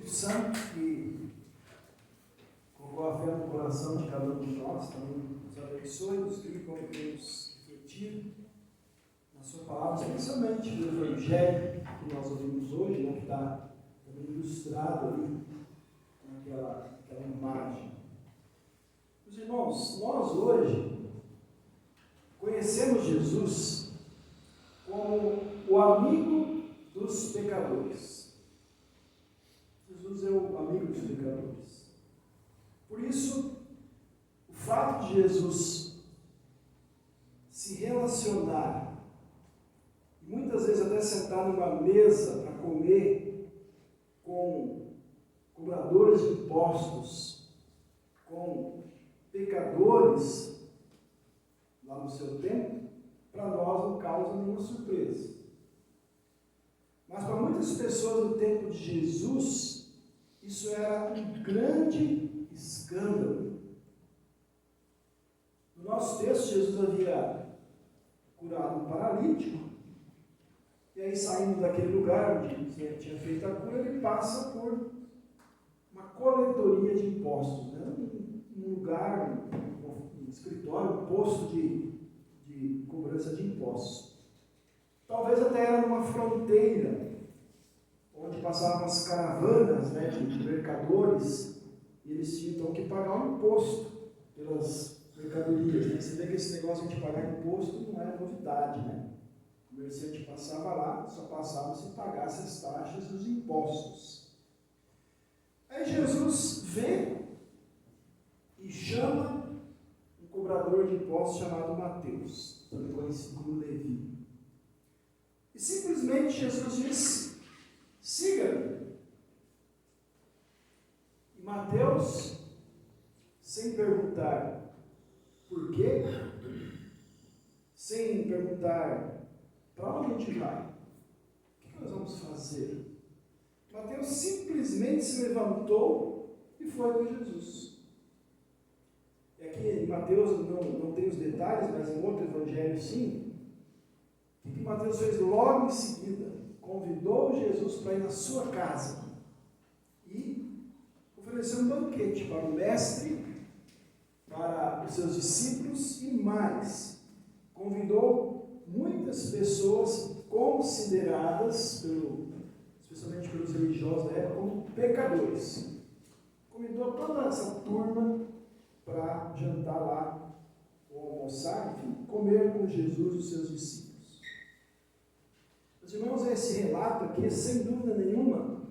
Santo que colocou a fé no coração de cada um de nós, também nos abençoe, nos guie como temos refletido na sua palavra, especialmente do Evangelho que nós ouvimos hoje, né, que está também ilustrado ali naquela imagem. Meus irmãos, nós hoje conhecemos Jesus como o amigo dos pecadores. Jesus é o amigo dos pecadores. Por isso, o fato de Jesus se relacionar, e muitas vezes até sentar numa mesa para comer com cobradores de impostos, com pecadores lá no seu tempo, para nós não causa nenhuma surpresa. Mas para muitas pessoas no tempo de Jesus, isso era um grande escândalo. No nosso texto, Jesus havia curado um paralítico, e aí, saindo daquele lugar onde ele tinha feito a cura, ele passa por uma coletoria de impostos, né? Um lugar, um escritório, um posto de cobrança de impostos. Talvez até era numa fronteira, onde passavam as caravanas, né, de mercadores, e eles tinham então que pagar um imposto pelas mercadorias. Né? Você vê que esse negócio de pagar imposto não é novidade, né? O comerciante passava lá, só passava se pagasse as taxas e os impostos. Aí Jesus vê e chama um cobrador de impostos chamado Mateus, também conhecido como Levi. E simplesmente Jesus disse: siga-me. E Mateus, sem perguntar por quê, sem perguntar para onde a gente vai, o que nós vamos fazer, Mateus simplesmente se levantou e foi com Jesus. E aqui em Mateus não tem os detalhes, mas em outro evangelho sim. O que Mateus fez logo em seguida? Convidou Jesus para ir na sua casa e ofereceu um banquete para o mestre, para os seus discípulos e mais. Convidou muitas pessoas consideradas, especialmente pelos religiosos da época, como pecadores. Convidou toda essa turma para jantar lá, ou almoçar, enfim, comer com Jesus e os seus discípulos. Meus irmãos, esse relato aqui é, sem dúvida nenhuma,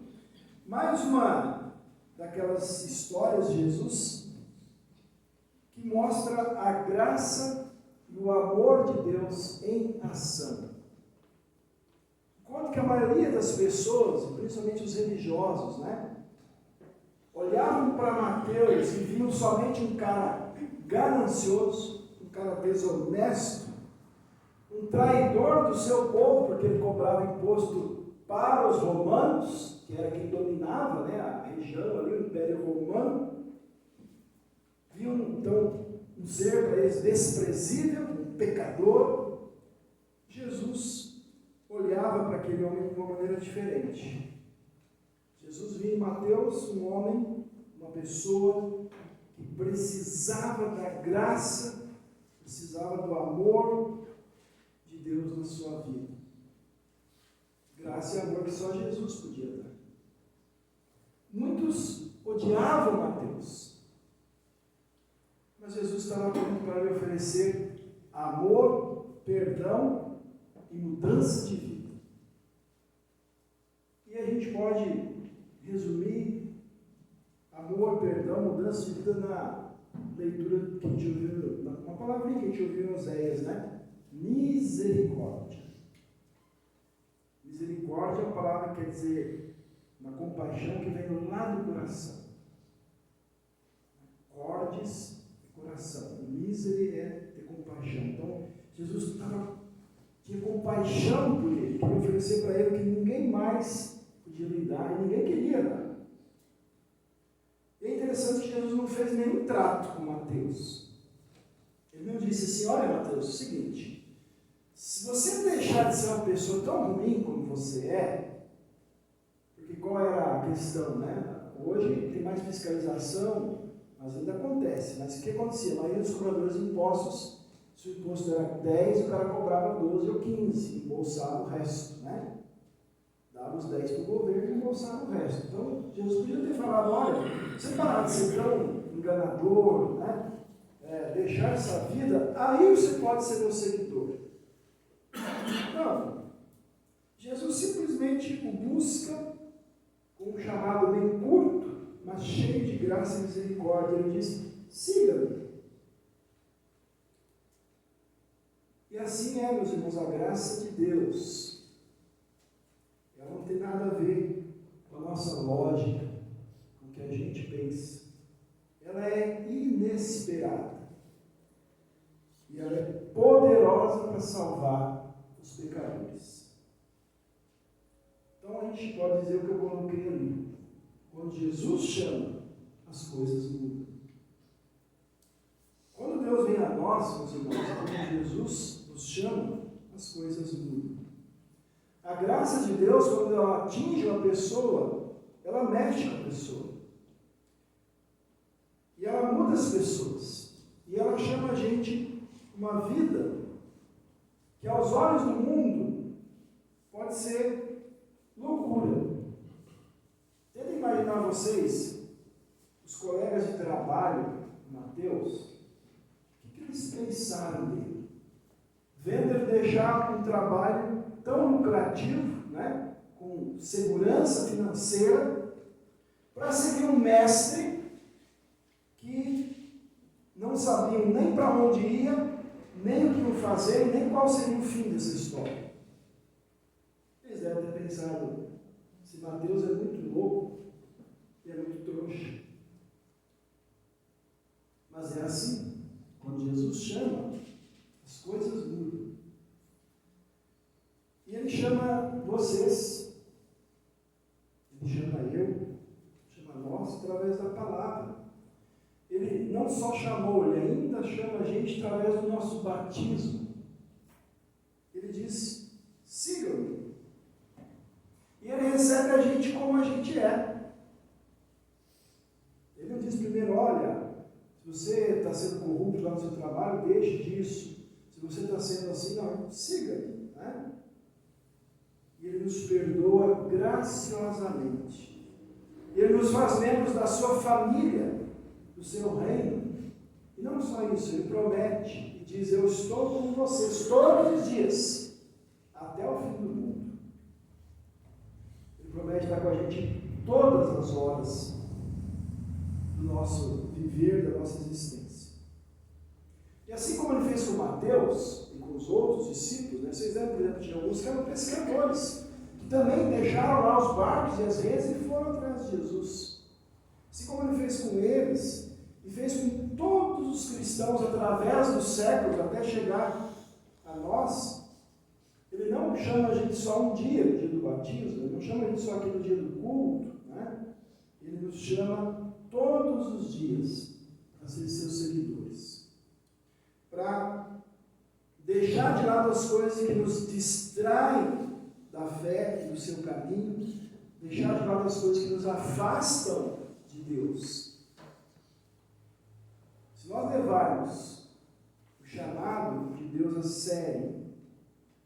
mais uma daquelas histórias de Jesus que mostra a graça e o amor de Deus em ação. Enquanto que a maioria das pessoas, principalmente os religiosos, né, olhavam para Mateus e viam somente um cara ganancioso, um cara desonesto, um traidor do seu povo, porque ele cobrava imposto para os romanos, que era quem dominava, né, a região ali, o Império Romano. Viam então um ser para eles desprezível, um pecador. Jesus olhava para aquele homem de uma maneira diferente. Jesus via em Mateus um homem, uma pessoa que precisava da graça, precisava do amor de Deus na sua vida. Graça e amor que só Jesus podia dar. Muitos odiavam Mateus, mas Jesus estava pronto para lhe oferecer amor, perdão e mudança de vida. E a gente pode resumir amor, perdão, mudança de vida na leitura que a gente ouviu, uma palavrinha que a gente ouviu em Oséias, né? Misericórdia. Misericórdia é uma palavra que quer dizer uma compaixão que vem lá do coração. Cordes é coração. Misere é ter compaixão. Então, Jesus tinha compaixão por ele, queria oferecer para ele o que ninguém mais podia lhe dar e ninguém queria dar. E é interessante que Jesus não fez nenhum trato com Mateus. Ele não disse assim: olha, Mateus, é o seguinte, se você deixar de ser uma pessoa tão ruim como você é, porque qual era questão, né? Hoje tem mais fiscalização, mas ainda acontece. Mas o que acontecia? A maioria dos cobradores de impostos, se o imposto era 10, o cara cobrava 12 ou 15, embolsava o resto, né? Dava os 10 para o governo e embolsava o resto. Então, Jesus podia ter falado, olha, você parar de ser tão enganador, né? Deixar essa vida, aí você pode ser meu seguidor. Não. Jesus simplesmente o busca com um chamado bem curto, mas cheio de graça e misericórdia. Ele diz, siga-me. E assim é, meus irmãos, a graça de Deus. Ela não tem nada a ver com a nossa lógica, com o que a gente pensa. Ela é inesperada. E ela é poderosa para salvar os pecadores. Então a gente pode dizer o que eu coloquei ali. Quando Jesus chama, as coisas mudam. Quando Deus vem a nós, meus irmãos, quando Jesus nos chama, as coisas mudam. A graça de Deus, quando ela atinge uma pessoa, ela mexe com a pessoa. E ela muda as pessoas. E ela chama a gente uma vida que aos olhos do mundo pode ser loucura. Tentem imaginar vocês, os colegas de trabalho, Mateus, o que eles pensaram dele? Vendo ele deixar um trabalho tão lucrativo, né, com segurança financeira, para seguir um mestre que não sabiam nem para onde ia, nem o que iam fazer, nem qual seria o fim dessa história. Eles devem ter pensado, se Mateus é muito louco e é muito trouxa. Mas é assim, quando Jesus chama, as coisas mudam. E ele chama vocês, ele chama eu, chama nós através da palavra. Ele não só chamou, ele ainda chama a gente através do nosso batismo. Ele diz, sigam-me. E ele recebe a gente como a gente é. Ele não diz primeiro, olha, se você está sendo corrupto lá no seu trabalho, deixe disso. Se você está sendo assim, não, siga-me, né? E ele nos perdoa graciosamente. Ele nos faz membros da sua família, do seu reino. E não só isso, ele promete e diz, eu estou com vocês todos os dias, até o fim do mundo. Ele promete estar com a gente todas as horas do nosso viver, da nossa existência. E assim como ele fez com Mateus e com os outros discípulos, né? Vocês lembram, por exemplo, de alguns que eram pescadores, que também deixaram lá os barcos e as redes e foram atrás de Jesus. Assim como ele fez com eles, e fez com todos os cristãos através dos séculos, até chegar a nós, ele não chama a gente só um dia, no dia do batismo, ele não chama a gente só aqui no dia do culto, né? Ele nos chama todos os dias para ser seus seguidores. Para deixar de lado as coisas que nos distraem da fé e do seu caminho, deixar de lado as coisas que nos afastam de Deus. Se nós levarmos o chamado de Deus a sério,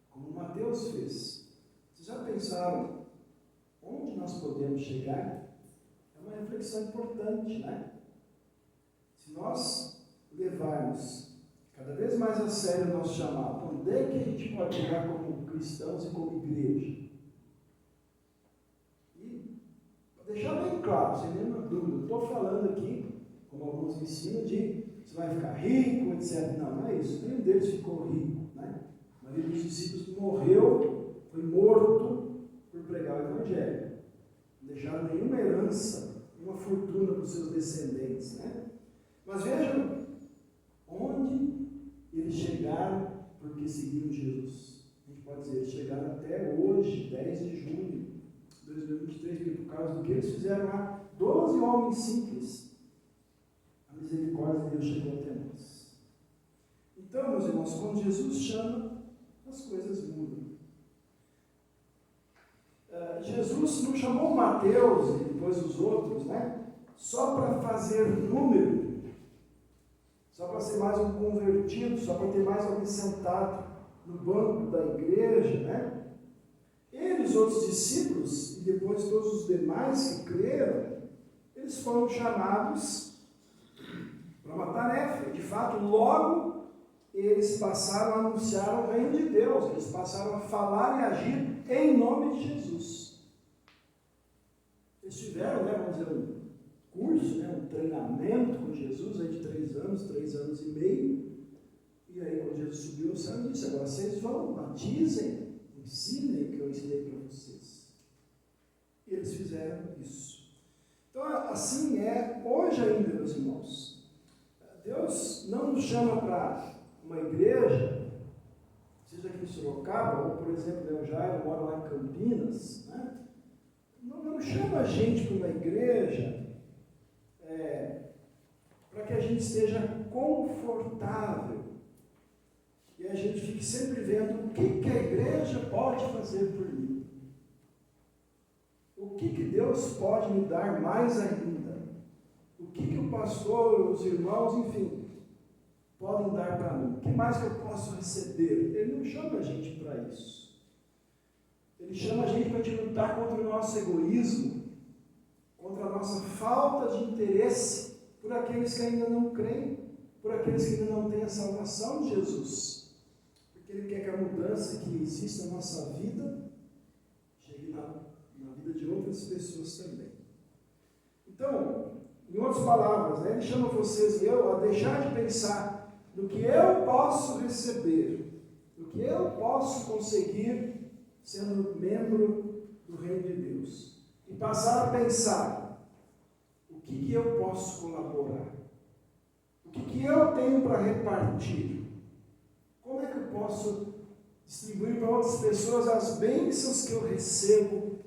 como Mateus fez, vocês já pensaram onde nós podemos chegar? É uma reflexão importante, né? Se nós levarmos cada vez mais a sério o nosso chamado, onde é que a gente pode chegar como cristãos e como igreja? E, para deixar bem claro, sem nenhuma dúvida, estou falando aqui, como alguns ensinam, de você vai ficar rico, etc. Não, não é isso. Nenhum deles ficou rico, né? A maioria dos discípulos morreu, foi morto por pregar o Evangelho. Não deixaram nenhuma herança, nenhuma fortuna para os seus descendentes, né? Mas vejam onde eles chegaram porque seguiram Jesus. A gente pode dizer, eles chegaram até hoje, 10 de junho de 2023, porque por causa do que eles fizeram lá, 12 homens simples, a misericórdia de Deus chegou até nós. Então, meus irmãos, quando Jesus chama, as coisas mudam. Jesus não chamou Mateus e depois os outros, né? Só para fazer número, só para ser mais um convertido, só para ter mais alguém sentado no banco da igreja, né? Ele, os outros discípulos, e depois todos os demais que creram, eles foram chamados para uma tarefa. De fato, logo eles passaram a anunciar o reino de Deus, eles passaram a falar e agir em nome de Jesus. Eles tiveram, né, vamos dizer, um curso, né, um treinamento com Jesus aí de 3 anos e meio. E aí, quando Jesus subiu ao céu, ele disse: agora vocês vão, batizem, ensinem o que eu ensinei para vocês. E eles fizeram isso. Então, assim é hoje ainda, meus irmãos. Deus não nos chama para uma igreja, seja aqui em Sorocaba, ou, por exemplo, o Jairo mora lá em Campinas, né? Não chama a gente para uma igreja para que a gente esteja confortável e a gente fique sempre vendo o que a igreja pode fazer por mim. O que Deus pode me dar mais ainda? O que o pastor, os irmãos, enfim, podem dar para mim? O que mais que eu posso receber? Ele não chama a gente para isso. Ele chama a gente para a gente lutar contra o nosso egoísmo, contra a nossa falta de interesse por aqueles que ainda não creem, por aqueles que ainda não têm a salvação de Jesus. Porque Ele quer que a mudança que existe na nossa vida chegue na vida de outras pessoas também. Então, em outras palavras, né, Ele chama vocês e eu a deixar de pensar no que eu posso receber, no que eu posso conseguir sendo membro do reino de Deus, e passar a pensar: o que eu posso colaborar? O que eu tenho para repartir? Como é que eu posso distribuir para outras pessoas as bênçãos que eu recebo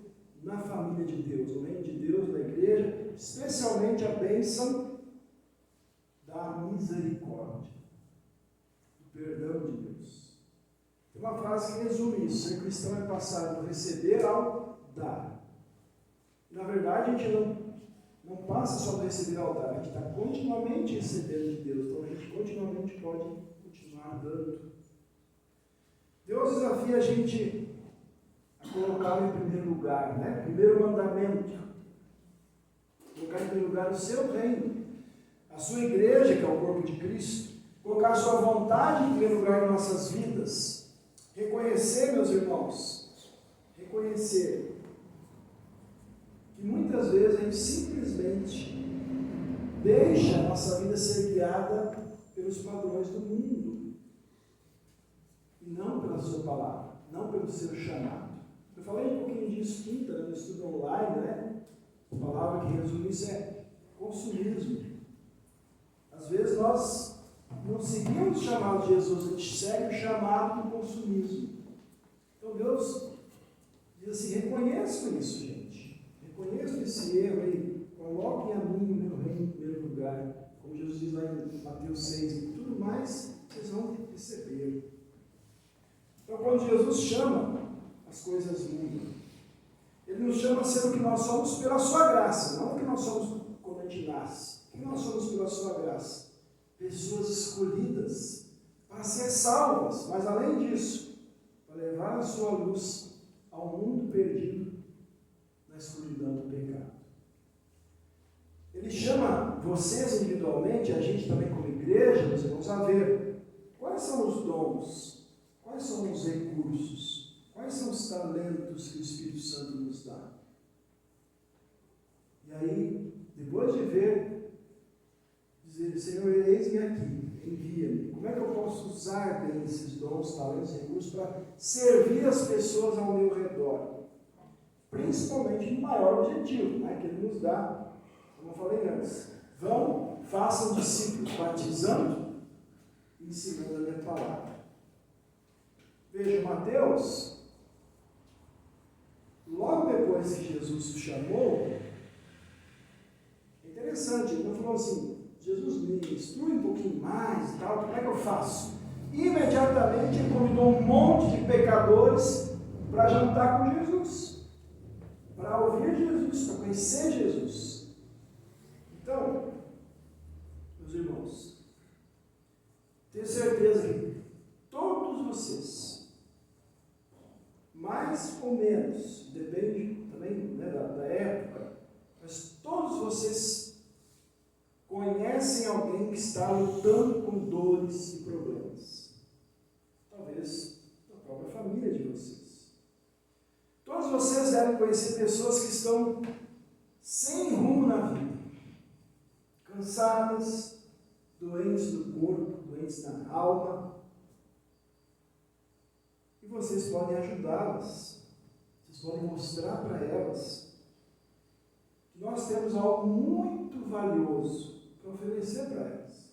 na família de Deus, no reino de Deus, na igreja, especialmente a bênção da misericórdia, do perdão de Deus? Tem uma frase que resume isso: ser cristão é passar do receber ao dar. Na verdade, a gente não passa só do receber ao dar, a gente está continuamente recebendo de Deus, então a gente continuamente pode continuar dando. Deus desafia a gente a colocá-lo em primeiro lugar, né? Primeiro mandamento: colocar em primeiro lugar o seu reino, a sua igreja, que é o corpo de Cristo, colocar a sua vontade em primeiro lugar em nossas vidas. Reconhecer, meus irmãos, reconhecer que muitas vezes a gente simplesmente deixa a nossa vida ser guiada pelos padrões do mundo e não pela sua palavra, não pelo seu chamado. Eu falei um pouquinho disso quinta, no estudo online, né? A palavra que resume isso é consumismo. Às vezes nós não seguimos o chamado de Jesus, a gente segue o chamado do consumismo. Então Deus diz assim: reconheçam isso, gente. Reconheçam esse erro aí. Coloquem a mim no meu reino em primeiro lugar. Como Jesus diz lá em Mateus 6, e tudo mais vocês vão receber. Então, quando Jesus chama, as coisas mudam. Ele nos chama a ser o que nós somos pela sua graça, não o que nós somos quando a gente nasce. O que nós somos pela sua graça? Pessoas escolhidas para ser salvas, mas além disso, para levar a sua luz ao mundo perdido na escuridão do pecado. Ele chama vocês individualmente, a gente também como igreja, meus irmãos, a ver quais são os dons, quais são os recursos, quais são os talentos que o Espírito Santo nos dá. E aí, depois de ver, dizer: Senhor, eis-me aqui, envia-me. Como é que eu posso usar bem esses dons, talentos e recursos para servir as pessoas ao meu redor? Principalmente no maior objetivo, né, que Ele nos dá, como eu falei antes: vão, façam discípulos, batizando e ensinando a minha palavra. Veja, Mateus, logo depois que Jesus o chamou, é interessante, ele não falou assim: Jesus, me instrui um pouquinho mais e tal, como é que eu faço? Imediatamente ele convidou um monte de pecadores para jantar com Jesus. para ouvir Jesus, para conhecer Jesus. Então, meus irmãos, tenho certeza que todos vocês, mais ou menos, depende também, né, da época, mas todos vocês conhecem alguém que está lutando com dores e problemas. Talvez na própria família de vocês. Todos vocês devem conhecer pessoas que estão sem rumo na vida, cansadas, doentes do corpo, doentes na alma. E vocês podem ajudá-las, vocês podem mostrar para elas que nós temos algo muito valioso para oferecer para elas,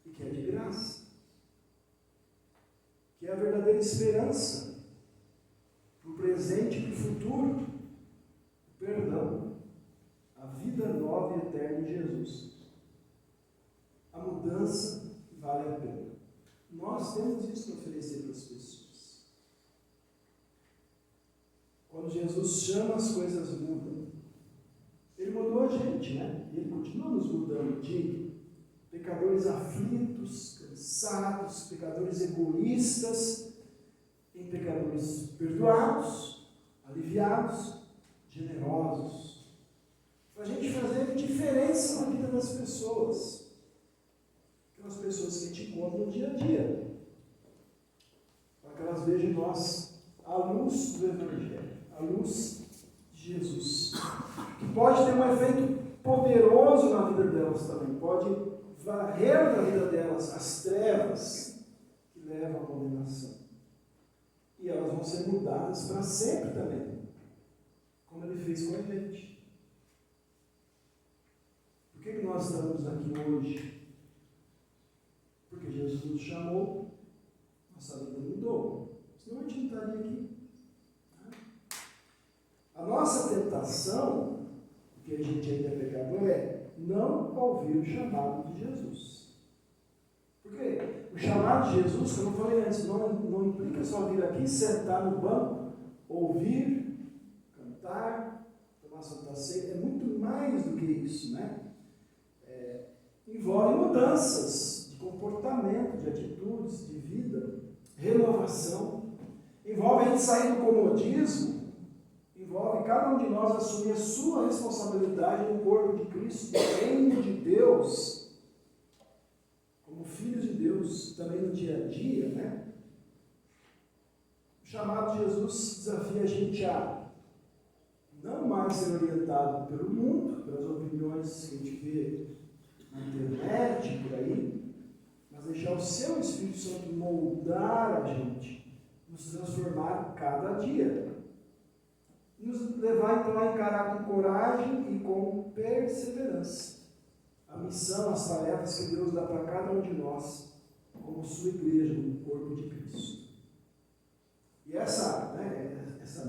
e que é de graça, que é a verdadeira esperança para o presente e para o futuro, o perdão, a vida nova e eterna em Jesus, a mudança que vale a pena. Nós temos isso para oferecer para as pessoas. Quando Jesus chama, as coisas mudam. Ele mudou a gente, né? E Ele continua nos mudando de pecadores aflitos, cansados, pecadores egoístas, em pecadores perdoados, aliviados, generosos. Para a gente fazer diferença na vida das pessoas. Aquelas pessoas que a gente encontra no dia a dia. Para que elas vejam em nós a luz do Evangelho, a luz de Jesus. Que pode ter um efeito poderoso na vida delas também. Pode varrer na vida delas as trevas que levam à condenação. E elas vão ser mudadas para sempre também, como Ele fez com a gente. Por que nós estamos aqui hoje? Porque Jesus nos chamou, nossa vida mudou. Senão a gente não estaria aqui. A nossa tentação, porque a gente ainda é pecador, é não ouvir o chamado de Jesus. Por quê? O chamado de Jesus, como eu falei antes, não implica só vir aqui, sentar no banco, ouvir, cantar, tomar Santa Ceia. É muito mais do que isso, né? Envolve mudanças de comportamento, de atitudes, de vida, renovação. Envolve a gente sair do comodismo, envolve cada um de nós assumir a sua responsabilidade no corpo de Cristo, no reino de Deus, como filhos de Deus, também no dia a dia, né? O chamado de Jesus desafia a gente a não mais ser orientado pelo mundo, pelas opiniões que a gente vê na internet, por aí, mas deixar o seu Espírito Santo moldar a gente, nos transformar cada dia. Nos levar então a encarar com coragem e com perseverança a missão, as tarefas que Deus dá para cada um de nós, como sua igreja, no corpo de Cristo. E essa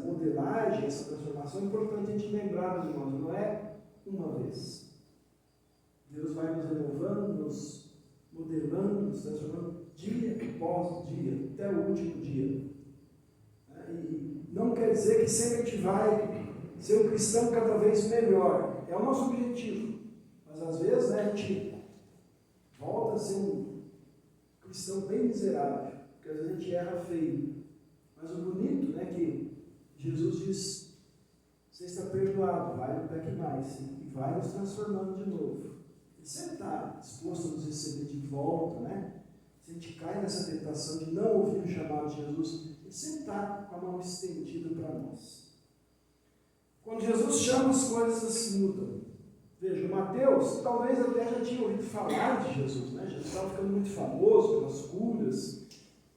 modelagem, essa transformação é importante a gente lembrar, meus irmãos, não é uma vez. Deus vai nos renovando, nos modelando, nos transformando dia após dia, até o último dia. E não quer dizer que sempre a gente vai ser um cristão cada vez melhor. É o nosso objetivo. Mas às vezes, né, a gente volta a ser um cristão bem miserável, porque às vezes a gente erra feio. Mas o bonito, né, que Jesus diz, você está perdoado, vai, não peque mais, e vai nos transformando de novo. Ele sempre está disposto a nos receber de volta, né? Se a gente cai nessa tentação de não ouvir o chamado de Jesus, Ele sempre está com a mão estendida para nós. Quando Jesus chama, as coisas mudam. Veja, Mateus talvez até já tinha ouvido falar de Jesus, né? Jesus estava ficando muito famoso pelas curas,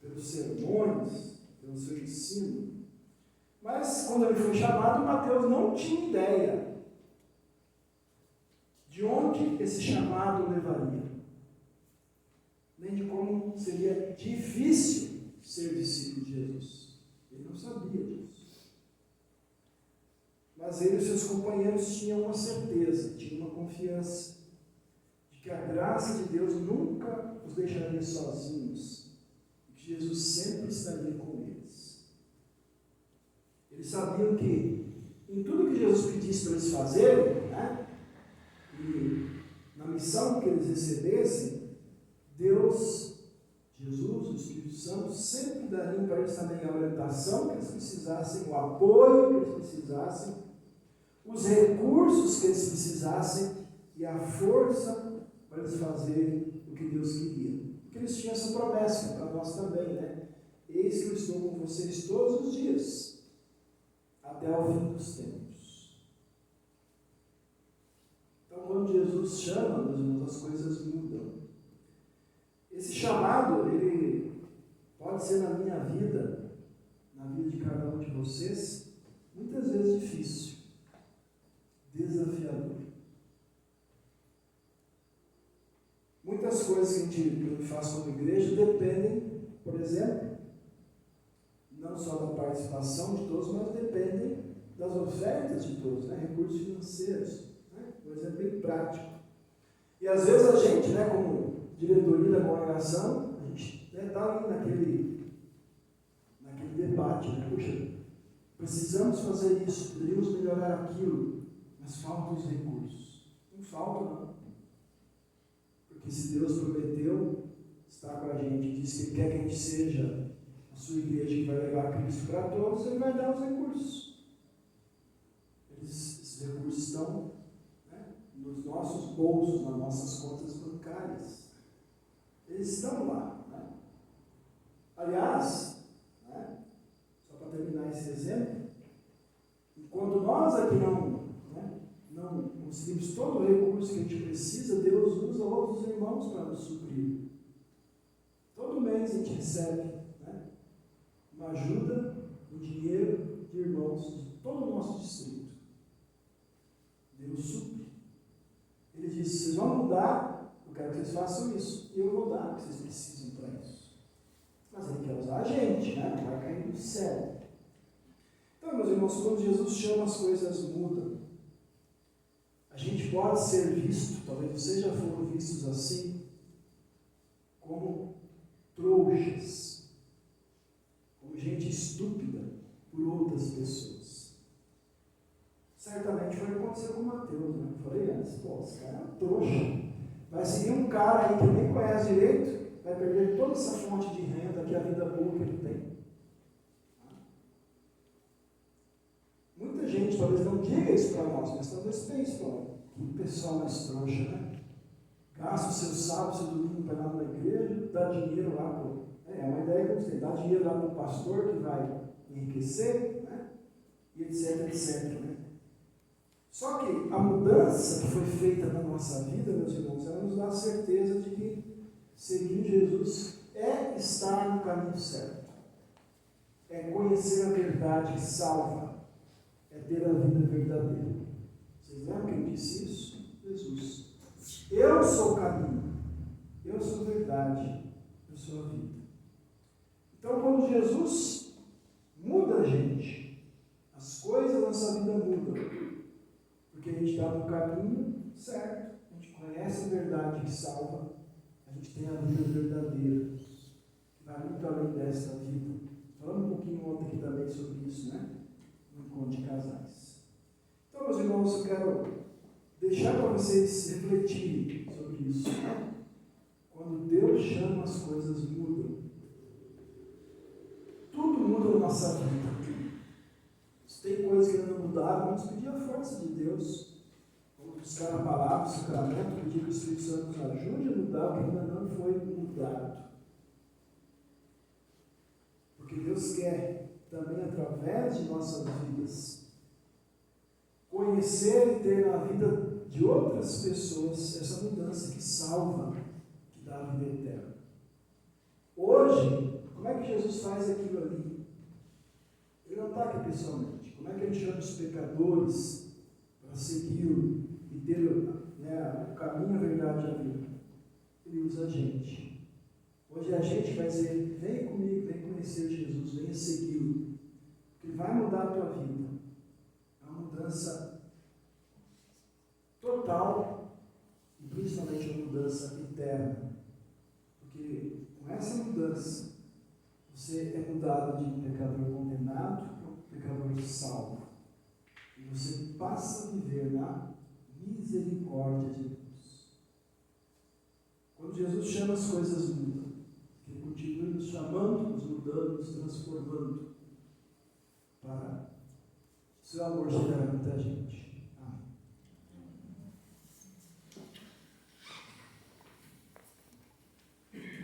pelos sermões, pelo seu ensino. Mas quando ele foi chamado, Mateus não tinha ideia de onde esse chamado levaria, nem de como seria difícil ser discípulo de Jesus. Ele não sabia disso. Mas ele e seus companheiros tinham uma certeza, tinham uma confiança de que a graça de Deus nunca os deixaria sozinhos e que Jesus sempre estaria com eles. Eles sabiam que em tudo que Jesus pedisse para eles fazerem, né? E na missão que eles recebessem, Deus, Jesus, o Espírito Santo, sempre dariam para eles também a orientação que eles precisassem, o apoio que eles precisassem, os recursos que eles precisassem e a força para eles fazerem o que Deus queria. Porque eles tinham essa promessa para nós também, né? Eis que eu estou com vocês todos os dias, até o fim dos tempos. Então, quando Jesus chama, meus irmãos, as coisas mudam. Esse chamado, ele pode ser na minha vida, na vida de cada um de vocês, muitas vezes difícil, desafiador. Muitas coisas que a gente faz como igreja dependem, por exemplo, não só da participação de todos, mas dependem das ofertas de todos, né? Recursos financeiros, né? Um exemplo bem prático. E às vezes a gente, né, como diretoria da congregação, a gente está ali naquele debate, né? Puxa, precisamos fazer isso, poderíamos melhorar aquilo, mas faltam os recursos. Não falta, não. Porque se Deus prometeu estar com a gente, diz que Ele quer que a gente seja a sua igreja que vai levar Cristo para todos, Ele vai dar os recursos. Esses recursos estão, né, nos nossos bolsos, nas nossas contas bancárias. Eles estão lá. Né? Aliás, né, só para terminar esse exemplo, enquanto nós aqui não conseguimos todo o recurso que a gente precisa, Deus usa outros irmãos para nos suprir. Todo mês a gente recebe, né, uma ajuda, um dinheiro de irmãos de todo o nosso distrito. Deus supre. Ele disse: vocês vão mudar, eu quero que vocês façam isso, e eu vou dar o que vocês precisam para isso. Mas Ele quer usar a gente, né? Não vai cair do céu. Então, meus irmãos, quando Jesus chama, as coisas mudam. A gente pode ser visto, talvez vocês já foram vistos assim, como trouxas, como gente estúpida por outras pessoas. Certamente foi o que aconteceu com o Mateus, né? Eu falei antes, esse cara é um trouxa. Vai seguir um cara aí que nem conhece direito, vai perder toda essa fonte de renda, que é a vida boa que ele tem. Muita gente talvez não diga isso para nós, mas talvez pense, que pessoal mais trouxa, né? Gasta o seu sábado, seu domingo para ir lá na igreja, dá dinheiro lá para... É uma ideia que eu tenho, dá dinheiro lá para o pastor que vai enriquecer, né? E etc, etc, né? Só que a mudança que foi feita na nossa vida, meus irmãos, ela nos dá a certeza de que seguir Jesus é estar no caminho certo. É conhecer a verdade que salva. É ter a vida verdadeira. Vocês lembram quem disse isso? Jesus. Eu sou o caminho. Eu sou a verdade. Eu sou a vida. Então, quando Jesus muda a gente, as coisas da nossa vida mudam. Porque a gente está no caminho certo. A gente conhece a verdade que salva. A gente tem a vida verdadeira. Que vai muito além desta vida. Falando um pouquinho ontem aqui também sobre isso, né? No encontro de casais. Então, meus irmãos, eu quero deixar para vocês refletirem sobre isso. Né? Quando Deus chama, as coisas mudam. Tudo muda na nossa vida. Se tem coisas que ainda não mudaram, vamos pedir a força de Deus. Vamos buscar a palavra, o sacramento, pedir que o Espírito Santo nos ajude a mudar o que ainda não foi mudado. Porque Deus quer, também através de nossas vidas, conhecer e ter na vida de outras pessoas essa mudança que salva, que dá a vida eterna. Hoje, como é que Jesus faz aquilo ali? Ele não está aqui pessoalmente. Como é que ele chama os pecadores para segui-lo e ter, né, o caminho, a verdade e a vida? Ele usa a gente. Hoje a gente vai dizer: vem comigo, vem conhecer Jesus, venha segui-lo. Porque ele vai mudar a tua vida. É uma mudança total e principalmente uma mudança eterna. Porque com essa mudança, você é mudado de um pecador condenado para um pecador salvo. E E você passa a viver na misericórdia de Deus. Quando Jesus chama, as coisas mudam. Que Ele continue nos chamando, nos mudando, nos transformando para o seu amor chegar até a gente.